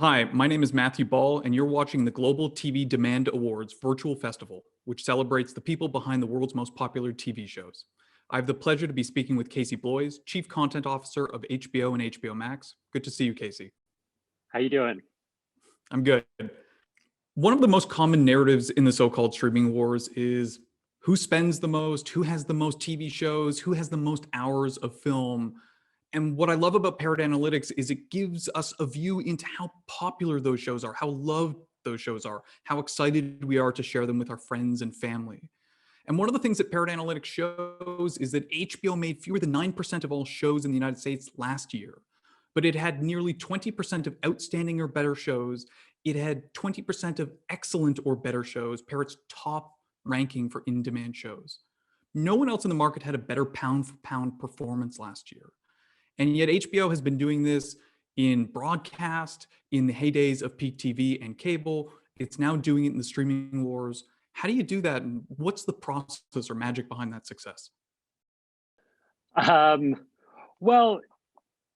Hi, my name is Matthew Ball, and you're watching the Global TV Demand Awards virtual festival, which celebrates the people behind the world's most popular TV shows. I have the pleasure to be speaking with Casey Bloys, Chief Content Officer of HBO and HBO Max. Good to see you, Casey. How you doing? I'm good. One of the most common narratives in the so-called streaming wars is who spends the most, who has the most TV shows, who has the most hours of film. And what I love about Parrot Analytics is it gives us a view into how popular those shows are, how loved those shows are, how excited we are to share them with our friends and family. And one of the things that Parrot Analytics shows is that HBO made fewer than 9% of all shows in the United States last year, but it had nearly 20% of outstanding or better shows. It had 20% of excellent or better shows, Parrot's top ranking for in-demand shows. No one else in the market had a better pound for pound performance last year. And yet HBO has been doing this in broadcast, in the heydays of peak TV and cable. It's now doing it in the streaming wars. How do you do that? And what's the process or magic behind that success? Well,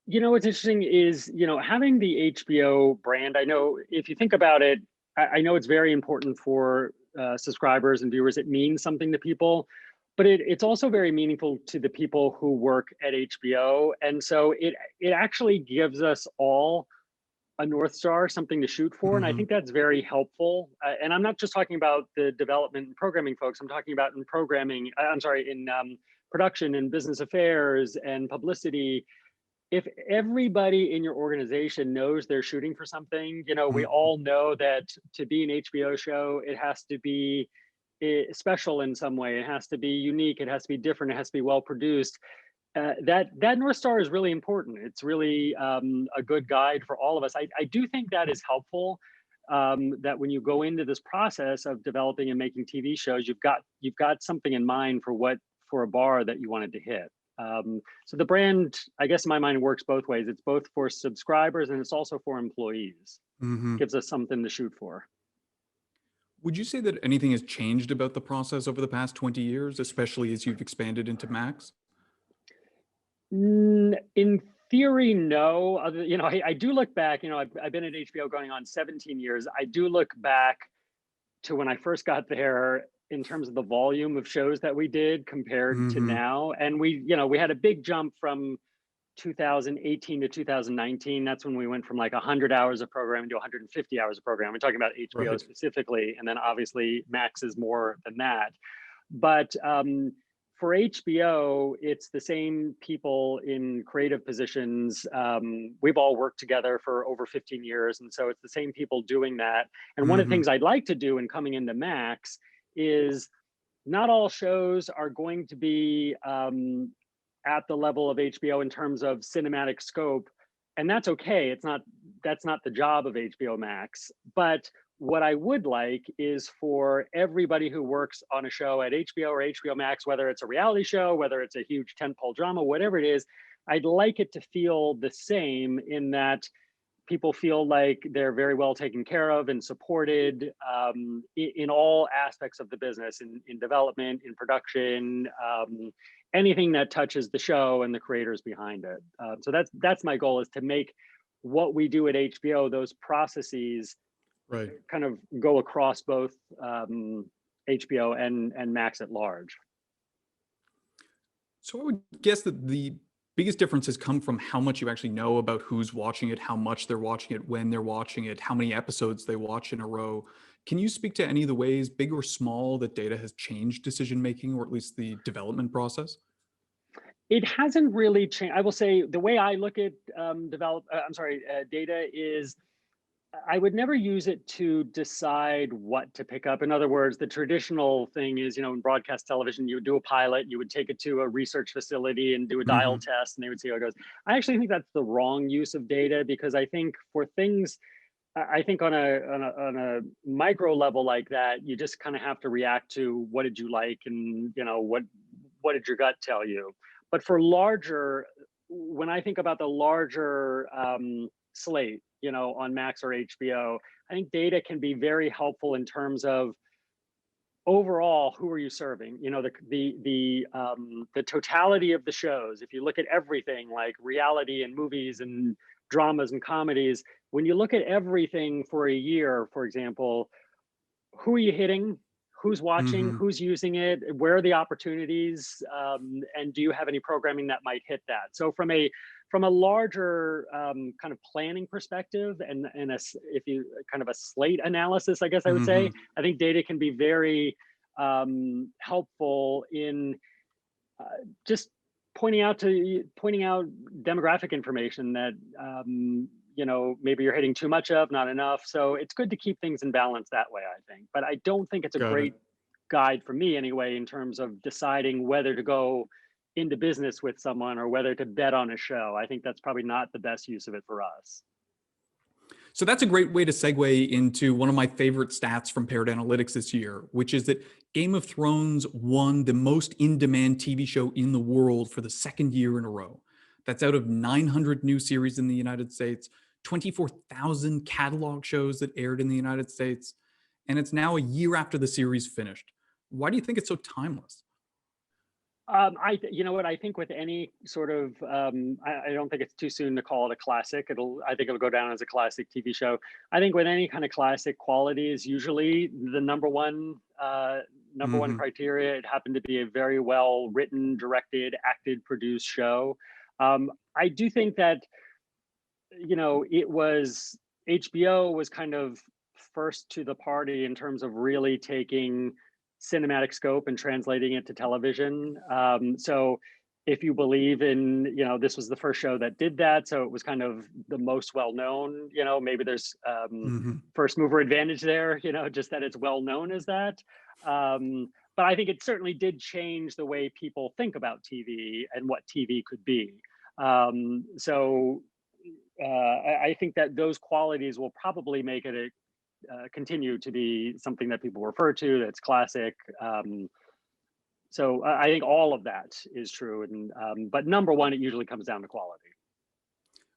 what's interesting is, having the HBO brand. I know if you think about it, I know it's very important for subscribers and viewers. It means something to people, but it's also very meaningful to the people who work at HBO. And so it actually gives us all a North Star, something to shoot for. And I think that's very helpful. And I'm not just talking about the development and programming folks. I'm talking about in programming, in production and business affairs and publicity. If everybody in your organization knows they're shooting for something, we all know that to be an HBO show, it has to be special in some way. It has to be unique. It has to be different. It has to be well produced. That North Star is really important. It's really a good guide for all of us. I do think that is helpful. That when you go into this process of developing and making TV shows, you've got something in mind for a bar that you wanted to hit. So the brand, I guess in my mind, works both ways. It's both for subscribers and it's also for employees. Gives us something to shoot for. Would you say that anything has changed about the process over the past 20 years, especially as you've expanded into Max? In theory, no. I do look back. I've been at HBO going on 17 years. I do look back to when I first got there in terms of the volume of shows that we did compared to now. And we had a big jump from 2018 to 2019. That's when we went from like 100 hours of programming to 150 hours of programming. We're talking about HBO specifically, and then obviously Max is more than that. But for HBO, it's the same people in creative positions. We've all worked together for over 15 years. And so it's the same people doing that. And one of the things I'd like to do in coming into Max is not all shows are going to be at the level of HBO in terms of cinematic scope. And that's okay. That's not the job of HBO Max. But what I would like is for everybody who works on a show at HBO or HBO Max, whether it's a reality show, whether it's a huge tentpole drama, whatever it is, I'd like it to feel the same in that people feel like they're very well taken care of and supported in all aspects of the business, in development, in production, anything that touches the show and the creators behind it. So that's my goal, is to make what we do at HBO, those processes, kind of go across both HBO and Max at large. So I would guess that the biggest difference has come from how much you actually know about who's watching it, how much they're watching it, when they're watching it, how many episodes they watch in a row. Can you speak to any of the ways, big or small, that data has changed decision-making, or at least the development process? It hasn't really changed. I will say the way I look at data is I would never use it to decide what to pick up. In other words, the traditional thing is, in broadcast television, you would do a pilot, you would take it to a research facility and do a dial test, and they would see how it goes. I actually think that's the wrong use of data, because I think for things, I think on a micro level like that, you just kind of have to react to what did you like, and what did your gut tell you. But for larger, when I think about the larger slate, on Max or HBO, I think data can be very helpful in terms of overall, who are you serving? The totality of the shows. If you look at everything like reality and movies and dramas and comedies, when you look at everything for a year, for example, who are you hitting? Who's watching? Hmm. Who's using it? Where are the opportunities? And do you have any programming that might hit that? So from a larger kind of planning perspective, and if you kind of a slate analysis, I guess I would say, Hmm. I think data can be very helpful in uh, just pointing out demographic information that maybe you're hitting too much of, not enough. So it's good to keep things in balance that way, I think. But I don't think it's a Got it. great guide for me anyway in terms of deciding whether to go into business with someone or whether to bet on a show. I think that's probably not the best use of it for us. So that's a great way to segue into one of my favorite stats from Paired Analytics this year, which is that Game of Thrones won the most in-demand TV show in the world for the second year in a row. That's out of 900 new series in the United States, 24,000 catalog shows that aired in the United States, and it's now a year after the series finished. Why do you think it's so timeless? You know what, I think with any sort of, I don't think it's too soon to call it a classic. I think it'll go down as a classic TV show. I think with any kind of classic quality is usually the number one Hmm. criteria. It happened to be a very well written, directed, acted, produced show. I do think that, it was HBO was kind of first to the party in terms of really taking cinematic scope and translating it to television. So if you believe in, this was the first show that did that, so it was kind of the most well known. Maybe there's Hmm. first mover advantage there. Just that it's well known as that. But I think it certainly did change the way people think about TV and what TV could be. So I think that those qualities will probably make it continue to be something that people refer to that's classic. So I think all of that is true, and but number one, it usually comes down to quality.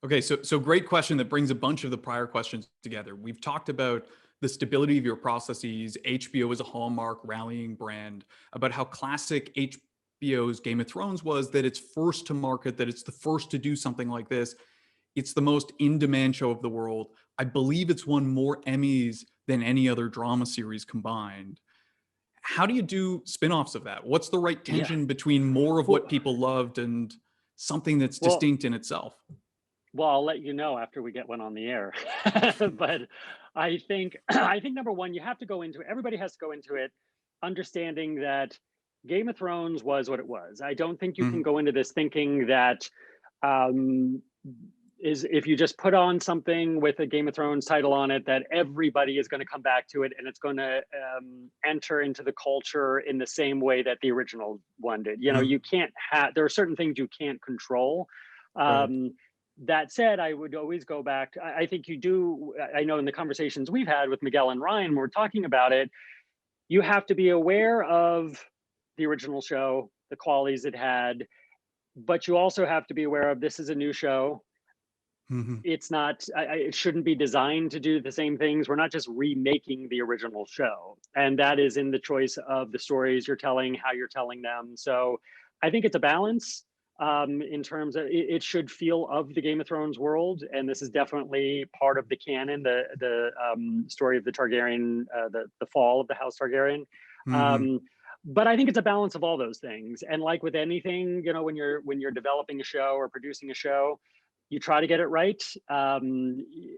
Okay, so great question that brings a bunch of the prior questions together. We've talked about the stability of your processes, HBO as a hallmark rallying brand, about how classic HBO's Game of Thrones was that it's first to market, that it's the first to do something like this. It's the most in-demand show of the world. I believe it's won more Emmys than any other drama series combined. How do you do spin-offs of that? What's the right Yeah. tension between more of what Well, people loved and something that's well, distinct in itself? well, I'll let you know after we get one on the air. But I think number one, you have to go into it. Everybody has to go into it understanding that Game of Thrones was what it was. I don't think you can Mhm. go into this thinking that um, is if you just put on something with a Game of Thrones title on it, that everybody is going to come back to it and it's going to enter into the culture in the same way that the original one did. Mhm. You can't have, there are certain things you can't control. Right. Um, that said, I would always go back. I think you do. I know in the conversations we've had with Miguel and Ryan, when we're talking about it, you have to be aware of the original show, the qualities it had, but you also have to be aware of this is a new show. Mhm. It's not, it shouldn't be designed to do the same things. We're not just remaking the original show. And that is in the choice of the stories you're telling, how you're telling them. So I think it's a balance in terms of it should feel of the Game of Thrones world. And this is definitely part of the canon, the story of the Targaryen, the fall of the House Targaryen. Mhm. Um, but I think it's a balance of all those things. And like with anything, when you're developing a show or producing a show, you try to get it right.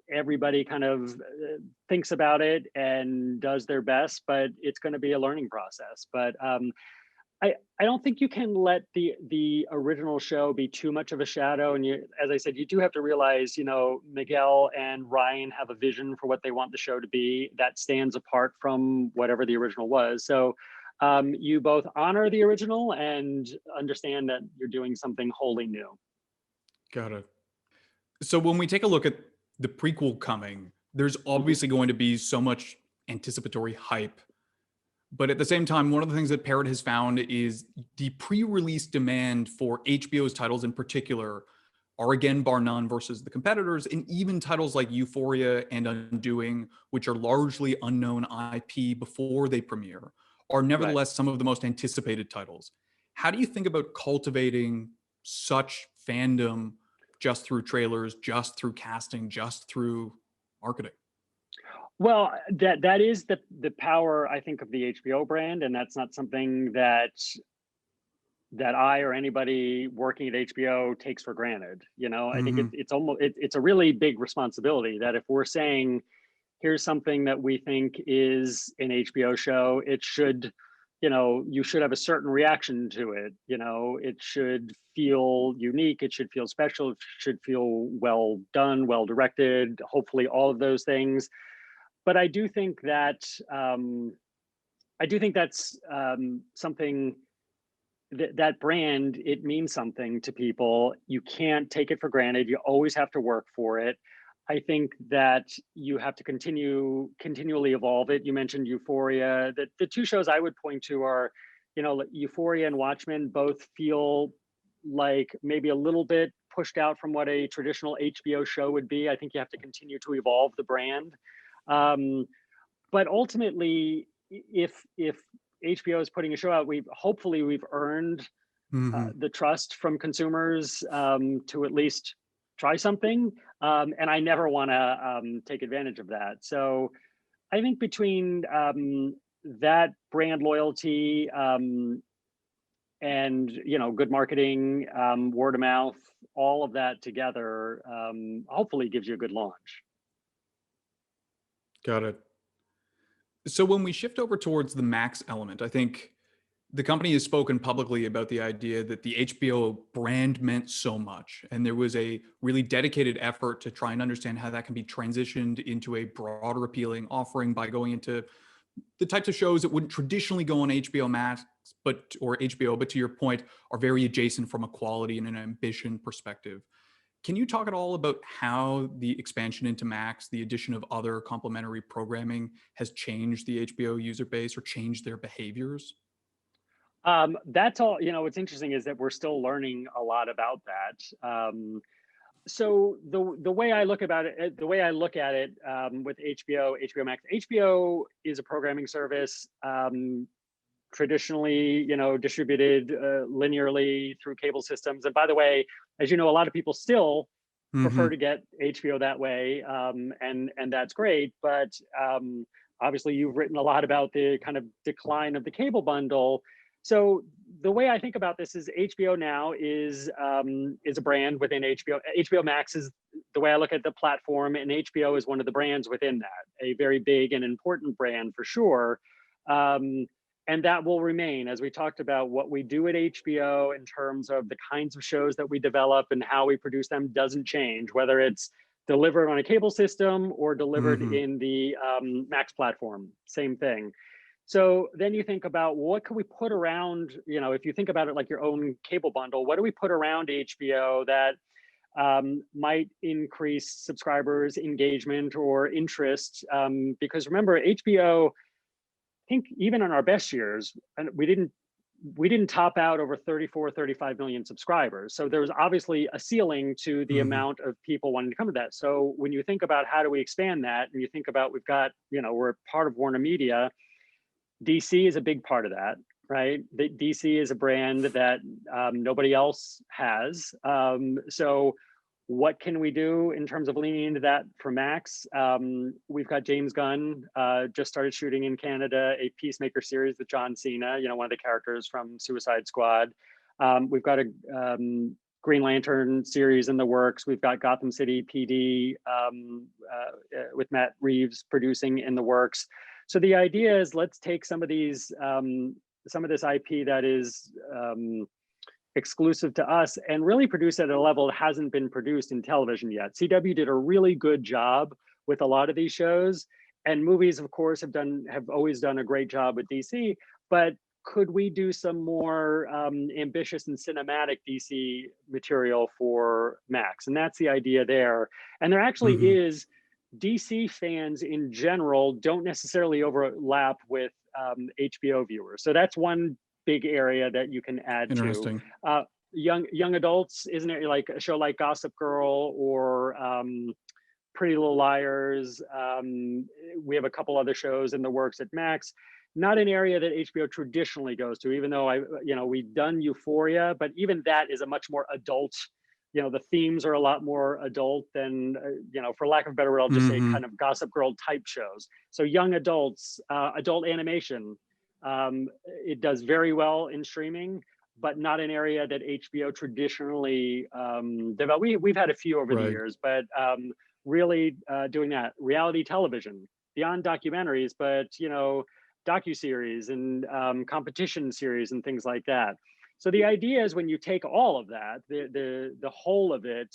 Everybody kind of thinks about it and does their best, but it's going to be a learning process. But I don't think you can let the original show be too much of a shadow. And as I said, you do have to realize, Miguel and Ryan have a vision for what they want the show to be that stands apart from whatever the original was. So you both honor the original and understand that you're doing something wholly new. Got it. So when we take a look at the prequel coming, there's Mhm. obviously going to be so much anticipatory hype. But at the same time, one of the things that Parrot has found is the pre-release demand for HBO's titles in particular are again bar none versus the competitors, and even titles like Euphoria and Undoing, which are largely unknown IP before they premiere, are Right. nevertheless some of the most anticipated titles. How do you think about cultivating such fandom just through trailers, just through casting, just through marketing? Well, that is the power, I think, of the HBO brand, and that's not something that I or anybody working at HBO takes for granted. You know, I think Hmm. it's a really big responsibility that if we're saying here's something that we think is an HBO show, it should, you know, you should have a certain reaction to it. You know, it should feel unique, it should feel special, it should feel well done, well directed, hopefully all of those things. But I do think that's something that brand, it means something to people. You can't take it for granted. You always have to work for it. I think that you have to continually evolve it. You mentioned Euphoria. The two shows I would point to are, you know, like Euphoria and Watchmen both feel like maybe a little bit pushed out from what a traditional HBO show would be. I think you have to continue to evolve the brand. Um, but ultimately, if HBO is putting a show out, we've earned Hmm. the trust from consumers to at least try something, and I never want to take advantage of that. So I think between that brand loyalty and good marketing, word of mouth, all of that together, hopefully gives you a good launch. Got it. So when we shift over towards the Max element, I think the company has spoken publicly about the idea that the HBO brand meant so much. And there was a really dedicated effort to try and understand how that can be transitioned into a broader appealing offering by going into the types of shows that wouldn't traditionally go on HBO Max, or HBO, but to your point, are very adjacent from a quality and an ambition perspective. Can you talk at all about how the expansion into Max, the addition of other complementary programming, has changed the HBO user base or changed their behaviors? That's all. What's interesting is that we're still learning a lot about that. So the way I look about it, the way I look at it with HBO Max, HBO is a programming service traditionally, distributed linearly through cable systems. And by the way, as you know, a lot of people still prefer to Hmm. get HBO that way, and that's great. But obviously, you've written a lot about the kind of decline of the cable bundle. So the way I think about this is HBO now is a brand within HBO. HBO Max is the way I look at the platform, and HBO is one of the brands within that, a very big and important brand for sure. Um, and that will remain as we talked about what we do at HBO in terms of the kinds of shows that we develop and how we produce them doesn't change, whether it's delivered on a cable system or delivered Hmm. in the Max platform, same thing. So then you think about what can we put around, if you think about it like your own cable bundle, what do we put around HBO that might increase subscribers engagement or interest, because remember HBO, think even on our best years, and we didn't top out over 34, 35 million subscribers. So there was obviously a ceiling to the Hmm. amount of people wanting to come to that. So when you think about how do we expand that, and you think about we've got, we're part of Warner Media, DC is a big part of that, right? The DC is a brand that nobody else has. So what can we do in terms of leaning into that for Max? We've got James Gunn just started shooting in Canada a Peacemaker series with John Cena, one of the characters from Suicide Squad. We've got a Green Lantern series in the works. We've got Gotham City PD with Matt Reeves producing in the works. So the idea is let's take some of this IP that is exclusive to us and really produce it at a level that hasn't been produced in television yet. CW did a really good job with a lot of these shows, and movies, of course, have always done a great job with DC. But could we do some more ambitious and cinematic DC material for Max? And that's the idea there. And there actually Hmm. is. DC fans in general don't necessarily overlap with HBO viewers. So that's one big area that you can add to. Interesting. Young adults, isn't it like a show like Gossip Girl or Pretty Little Liars? We have a couple other shows in the works at Max. Not an area that HBO traditionally goes to, even though we've done Euphoria, but even that is a much more adult the themes are a lot more adult than, for lack of a better word, I'll just say Hmm. kind of Gossip Girl type shows. So young adults, adult animation, it does very well in streaming, but not an area that HBO traditionally developed. We've had a few over the Right. years, but really doing that. Reality television, beyond documentaries, but docuseries and competition series and things like that. So the idea is when you take all of that, the whole of it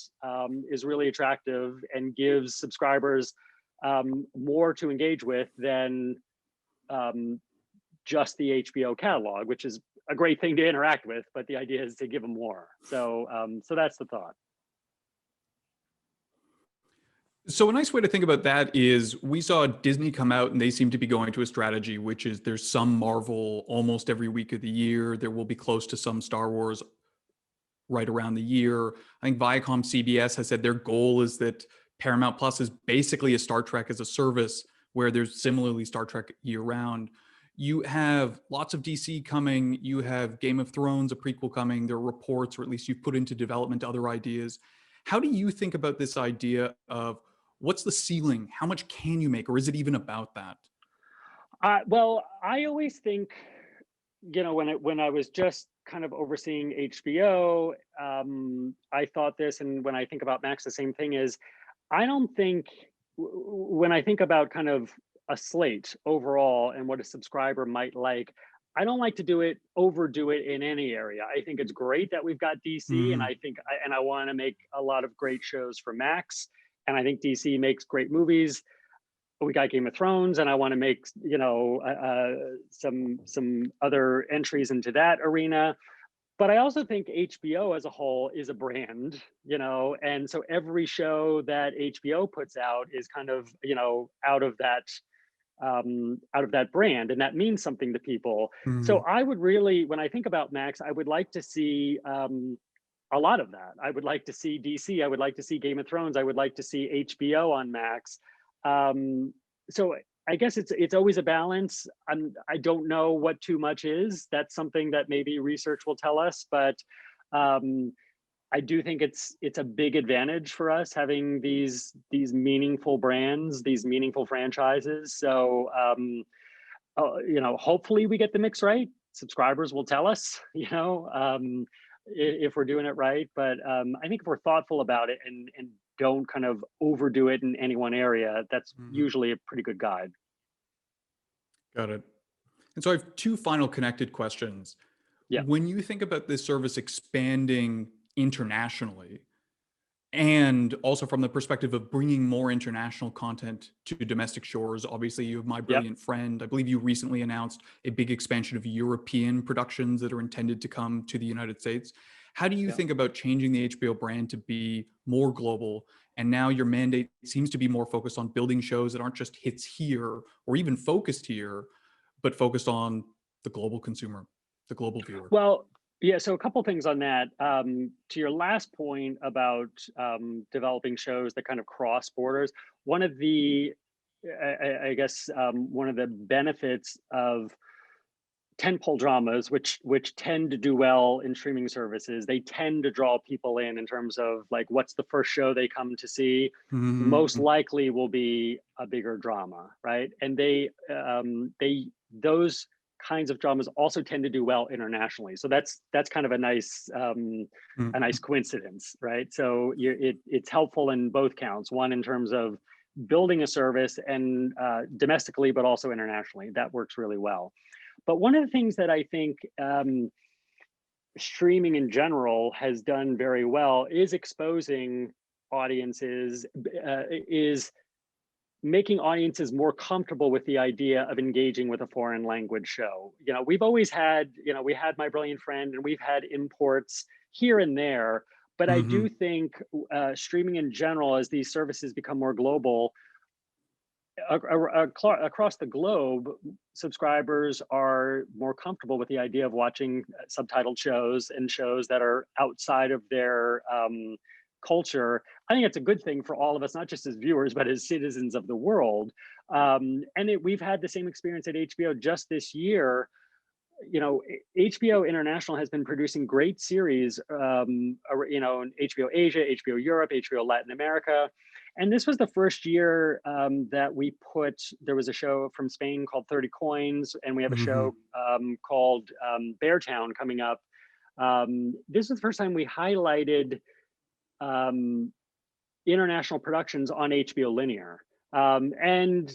is really attractive and gives subscribers more to engage with than um, just the HBO catalog, which is a great thing to interact with. But the idea is to give them more. So that's the thought. So a nice way to think about that is we saw Disney come out and they seem to be going to a strategy, which is there's some Marvel almost every week of the year. There will be close to some Star Wars right around the year. I think Viacom CBS has said their goal is that Paramount Plus is basically a Star Trek as a service where there's similarly Star Trek year round. You have lots of DC coming. You have Game of Thrones, a prequel coming. There are reports, or at least you've put into development other ideas. How do you think about this idea of what's the ceiling? How much can you make? Or is it even about that? Well, I always think, when I was just kind of overseeing HBO, I thought this, and when I think about Max, the same thing is, I don't think when I think about kind of a slate overall and what a subscriber might like, I don't like to overdo it in any area. I think it's great that we've got DC, and Mm, I want to make a lot of great shows for Max, and I think DC makes great movies. We got Game of Thrones, and I want to make some other entries into that arena. But I also think HBO as a whole is a brand, and so every show that HBO puts out is kind of out of that brand, and that means something to people. So mm, I would really, when I think about Max, I would like to see a lot of that. I would like to see DC. I would like to see Game of Thrones. I would like to see HBO on Max. Um, so I guess it's always a balance. I don't know what too much is. That's something that maybe research will tell us. But um, I do think it's a big advantage for us having these meaningful brands, these meaningful franchises. So hopefully we get the mix right. Subscribers will tell us, if we're doing it right. But I think if we're thoughtful about it and don't kind of overdo it in any one area, that's mhm. usually a pretty good guide. Got it. And so I have two final connected questions. Yeah. When you think about this service expanding internationally, and also from the perspective of bringing more international content to domestic shores, obviously you have My Yep. Brilliant Friend. I believe you recently announced a big expansion of European productions that are intended to come to the United States. How do you Yep. think about changing the HBO brand to be more global? And now your mandate seems to be more focused on building shows that aren't just hits here or even focused here, but focused on the global consumer, the global viewer. Well, yeah. So a couple things on that. To your last point about developing shows that kind of cross borders, one of the, I guess, one of the benefits of tentpole dramas, which tend to do well in streaming services, they tend to draw people in terms of like what's the first show they come to see. Most Mhm. likely will be a bigger drama, right? And they those kinds of dramas also tend to do well internationally. So that's kind of a nice Mhm. coincidence, right? So it's helpful in both counts. One in terms of building a service and domestically, but also internationally. That works really well. But one of the things that I think streaming in general has done very well is exposing audiences, is making audiences more comfortable with the idea of engaging with a foreign language show. We've always had, we had My Brilliant Friend, and we've had imports here and there. But I do Mhm. think streaming in general, as these services become more global, across the globe, subscribers are more comfortable with the idea of watching subtitled shows and shows that are outside of their culture. I think it's a good thing for all of us, not just as viewers, but as citizens of the world. We've had the same experience at HBO just this year. HBO International has been producing great series, in HBO Asia, HBO Europe, HBO Latin America. And this was the first year that there was a show from Spain called 30 Coins, and we have a Hmm. show called Beartown coming up. This was the first time we highlighted um, international productions on HBO Linear. And,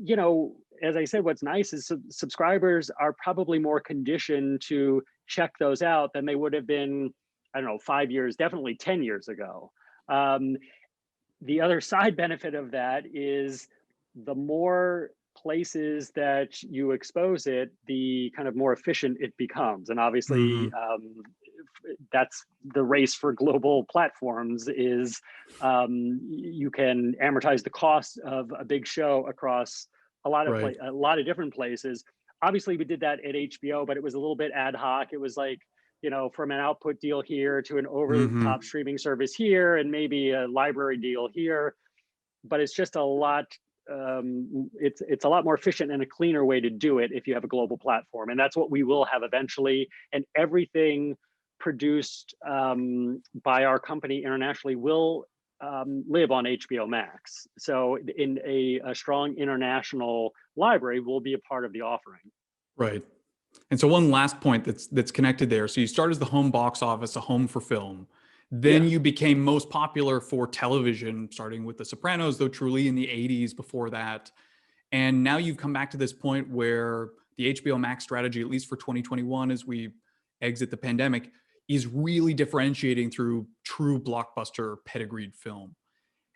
you know, as I said, what's nice is subscribers are probably more conditioned to check those out than they would have been, I don't know, 5 years, definitely 10 years ago. Um, the other side benefit of that is the more places that you expose it, the kind of more efficient it becomes. And obviously, Hmm. that's the race for global platforms is you can amortize the cost of a big show across Right. a lot of different places. Obviously, we did that at HBO, but it was a little bit ad hoc. It was like, from an output deal here to an over the Hmm. top streaming service here, and maybe a library deal here. But it's just a lot. It's a lot more efficient and a cleaner way to do it if you have a global platform, and that's what we will have eventually. And everything produced by our company internationally will live on HBO Max. So, in a strong international library, will be a part of the offering. Right. And so one last point that's connected there. So you started as the home box office, a home for film. Then Yeah. you became most popular for television, starting with The Sopranos, though truly in the 80s before that. And now you've come back to this point where the HBO Max strategy, at least for 2021, as we exit the pandemic, is really differentiating through true blockbuster pedigreed film.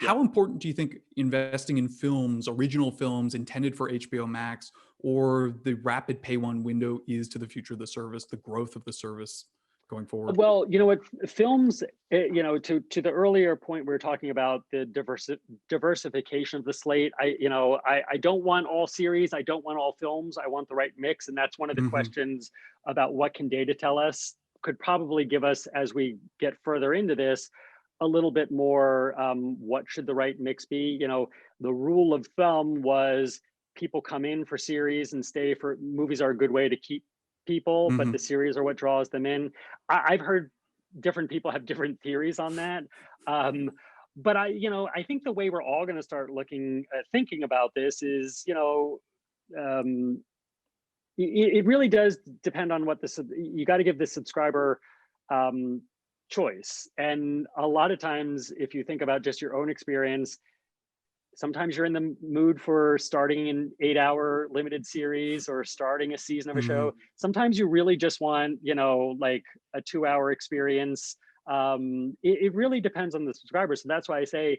Yeah. How important do you think investing in films, original films intended for HBO Max, or the rapid pay one window is to the future of the service, the growth of the service going forward? Well, you know what, films, to the earlier point we were talking about the diversification of the slate. I don't want all series. I don't want all films. I want the right mix, and that's one of the Hmm. questions about what can data tell us. Could probably give us, as we get further into this, a little bit more. What should the right mix be? The rule of thumb was people come in for series and stay for movies are a good way to keep people, but the Hmm. series are what draws them in. I've heard different people have different theories on that. Um, but I think the way we're all going to start thinking about this is, um, it really does depend on you got to give the subscriber um, choice. And a lot of times, if you think about just your own experience, sometimes you're in the mood for starting an 8-hour limited series or starting a season of a Hmm. show. Sometimes you really just want, like a 2-hour experience. It really depends on the subscriber. So that's why I say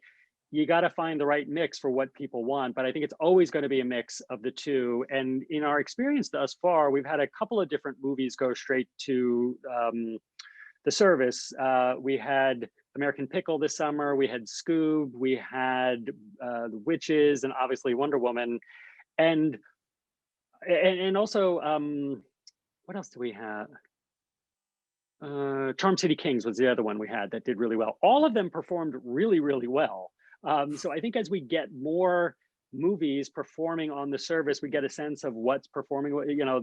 you got to find the right mix for what people want. But I think it's always going to be a mix of the two. And in our experience thus far, we've had a couple of different movies go straight to the service. We had American Pickle this summer. We had Scoob. We had The Witches, and obviously Wonder Woman, and and also what else do we have? Charm City Kings was the other one we had that did really well. All of them performed really, really well. So I think as we get more movies performing on the service, we get a sense of what's performing.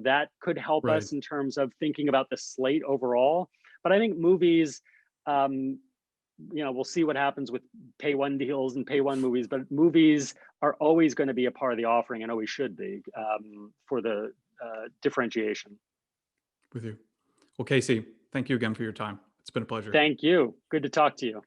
That could help Right. us in terms of thinking about the slate overall. But I think movies, um, we'll see what happens with pay one deals and pay one movies. But movies are always going to be a part of the offering and always should be for the differentiation. With you. Well, Casey, thank you again for your time. It's been a pleasure. Thank you. Good to talk to you.